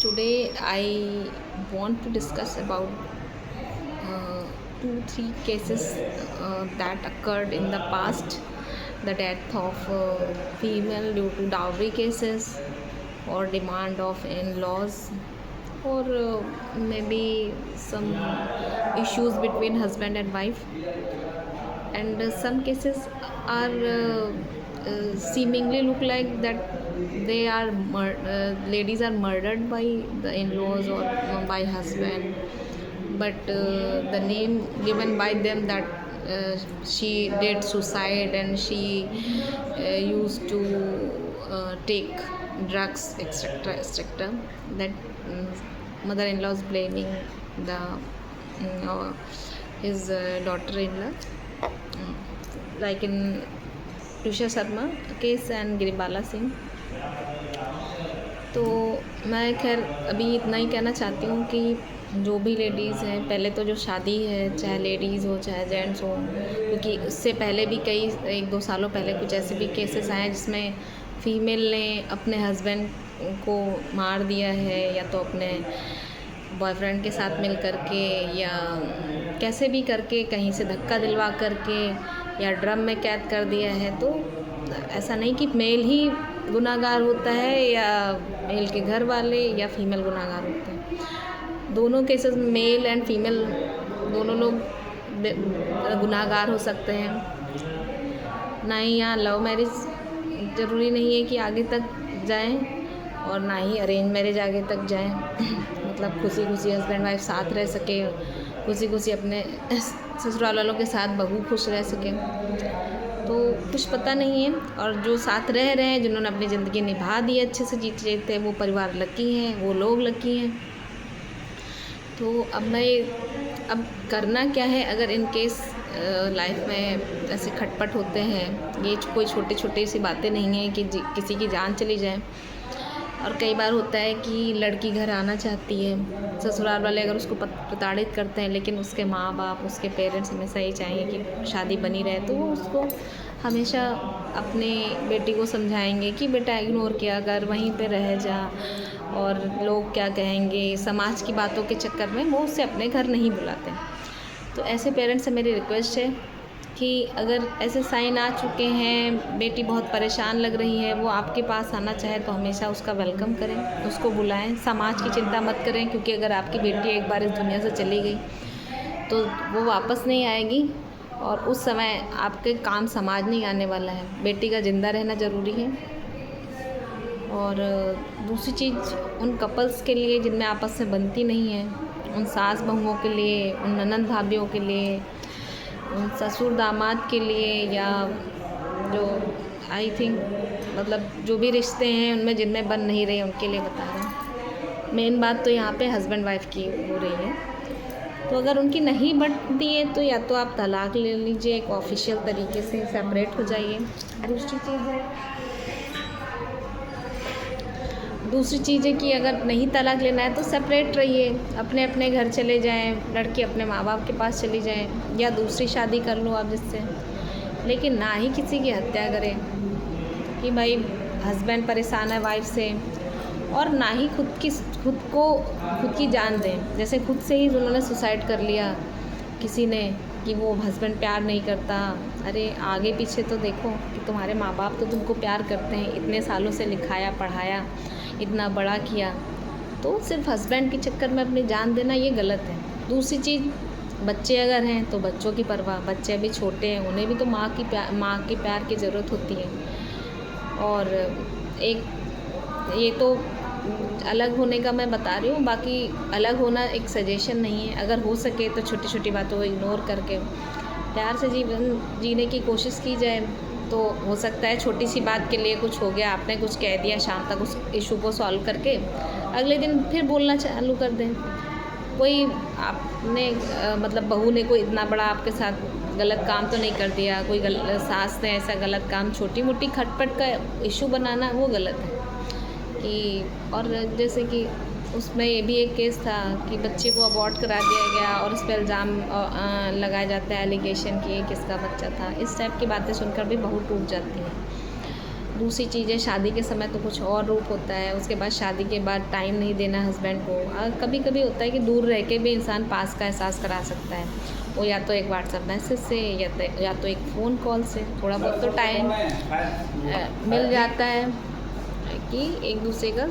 Today I want to discuss about 2-3 cases that occurred in the past. The death of female due to dowry cases or demand of in-laws, or maybe some issues between husband and wife. And some cases are seemingly look like that they are ladies are murdered by the in-laws or by husband, but the name given by them that she did suicide and she used to take drugs, etc., etc. That mother-in-law is blaming the his daughter-in-law, like in Tusha Sharma case and Giribala Singh. तो मैं खैर अभी इतना ही कहना चाहती हूँ कि जो भी लेडीज़ हैं, पहले तो जो शादी है, चाहे लेडीज़ हो चाहे जेंट्स हो, क्योंकि उससे पहले भी कई 1-2 सालों पहले कुछ ऐसे भी केसेस आए जिसमें फ़ीमेल ने अपने हस्बैंड को मार दिया है, या तो अपने बॉयफ्रेंड के साथ मिल करके, या कैसे भी करके कहीं से धक्का दिलवा करके, या ड्रम में कैद कर दिया है. तो ऐसा नहीं कि मेल ही गुनाहगार होता है या मेल के घर वाले या फीमेल गुनाहगार होते हैं. दोनों केसेस में मेल एंड फीमेल दोनों लोग गुनाहगार हो सकते हैं. ना ही यहाँ लव मैरिज ज़रूरी नहीं है कि आगे तक जाएं, और ना ही अरेंज मैरिज आगे तक जाएं. मतलब खुशी खुशी हस्बैंड वाइफ साथ रह सके, खुशी खुशी अपने ससुराल वालों के साथ बहू खुश रह सके. तो कुछ पता नहीं है. और जो साथ रह रहे हैं, जिन्होंने अपनी ज़िंदगी निभा दी अच्छे से जीते थे, वो परिवार लकी हैं, वो लोग लकी हैं. तो अब करना क्या है, अगर इन केस लाइफ में ऐसे खटपट होते हैं, ये कोई छोटी छोटी सी बातें नहीं हैं कि किसी की जान चली जाए. और कई बार होता है कि लड़की घर आना चाहती है, ससुराल वाले अगर उसको प्रताड़ित करते हैं, लेकिन उसके माँ बाप, उसके पेरेंट्स हमेशा ये चाहिए कि शादी बनी रहे, तो वो उसको हमेशा अपने बेटी को समझाएंगे कि बेटा इग्नोर किया कर, वहीं पे रह जा, और लोग क्या कहेंगे, समाज की बातों के चक्कर में वो उससे अपने घर नहीं बुलाते. तो ऐसे पेरेंट्स से मेरी रिक्वेस्ट है कि अगर ऐसे साइन आ चुके हैं, बेटी बहुत परेशान लग रही है, वो आपके पास आना चाहे तो हमेशा उसका वेलकम करें, उसको बुलाएं. समाज की चिंता मत करें, क्योंकि अगर आपकी बेटी एक बार इस दुनिया से चली गई तो वो वापस नहीं आएगी, और उस समय आपके काम समाज नहीं आने वाला है. बेटी का ज़िंदा रहना ज़रूरी है. और दूसरी चीज़, उन कपल्स के लिए जिनमें आपस में बनती नहीं है, उन सास बहुओं के लिए, उन ननंद भाभियों के लिए, उन ससुर दामाद के लिए, या जो आई थिंक मतलब जो भी रिश्ते हैं उनमें जिनमें बन नहीं रहे, उनके लिए बता रहे हैं. मेन बात तो यहाँ पे हस्बैंड वाइफ की हो रही है. तो अगर उनकी नहीं बनती है तो या तो आप तलाक ले लीजिए, एक ऑफिशियल तरीके से सेपरेट हो जाइए. दूसरी चीज़ है कि अगर नहीं तलाक लेना है तो सेपरेट रहिए, अपने अपने घर चले जाएं, लड़की अपने माँ बाप के पास चली जाए, या दूसरी शादी कर लो आप जिससे. लेकिन ना ही किसी की हत्या करें कि भाई हस्बैंड परेशान है वाइफ से, और ना ही खुद की जान दें. जैसे खुद से ही उन्होंने सुसाइड कर लिया किसी ने कि वो हस्बैंड प्यार नहीं करता. अरे आगे पीछे तो देखो कि तुम्हारे माँ बाप तो तुमको प्यार करते हैं, इतने सालों से लिखाया पढ़ाया, इतना बड़ा किया, तो सिर्फ हस्बैंड के चक्कर में अपनी जान देना ये गलत है. दूसरी चीज़, बच्चे अगर हैं तो बच्चों की परवाह, बच्चे अभी छोटे हैं, उन्हें भी तो माँ के प्यार की ज़रूरत होती है. और एक ये तो अलग होने का मैं बता रही हूँ, बाकी अलग होना एक सजेशन नहीं है. अगर हो सके तो छोटी छोटी बातों को इग्नोर करके प्यार से जीवन जीने की कोशिश की जाए. तो हो सकता है छोटी सी बात के लिए कुछ हो गया, आपने कुछ कह दिया, शाम तक उस इशू को सॉल्व करके अगले दिन फिर बोलना चालू कर दें. कोई आपने मतलब बहू ने कोई इतना बड़ा आपके साथ गलत काम तो नहीं कर दिया, कोई सास ने ऐसा गलत काम, छोटी मोटी खटपट का इशू बनाना वो गलत है कि. और जैसे कि उसमें ये भी एक केस था कि बच्चे को अबॉर्ट करा दिया गया और उस पर इल्ज़ाम लगाया जाता है, एलिगेशन कि ये किसका बच्चा था. इस टाइप की बातें सुनकर भी बहुत टूट जाती हैं. दूसरी चीज़ें शादी के समय तो कुछ और रूप होता है, उसके बाद शादी के बाद टाइम नहीं देना हस्बैंड को। कभी कभी होता है कि दूर रह के भी इंसान पास का एहसास करा सकता है, वो या तो एक व्हाट्सएप मैसेज से या तो एक फ़ोन कॉल से थोड़ा बहुत तो टाइम मिल जाता है कि एक दूसरे का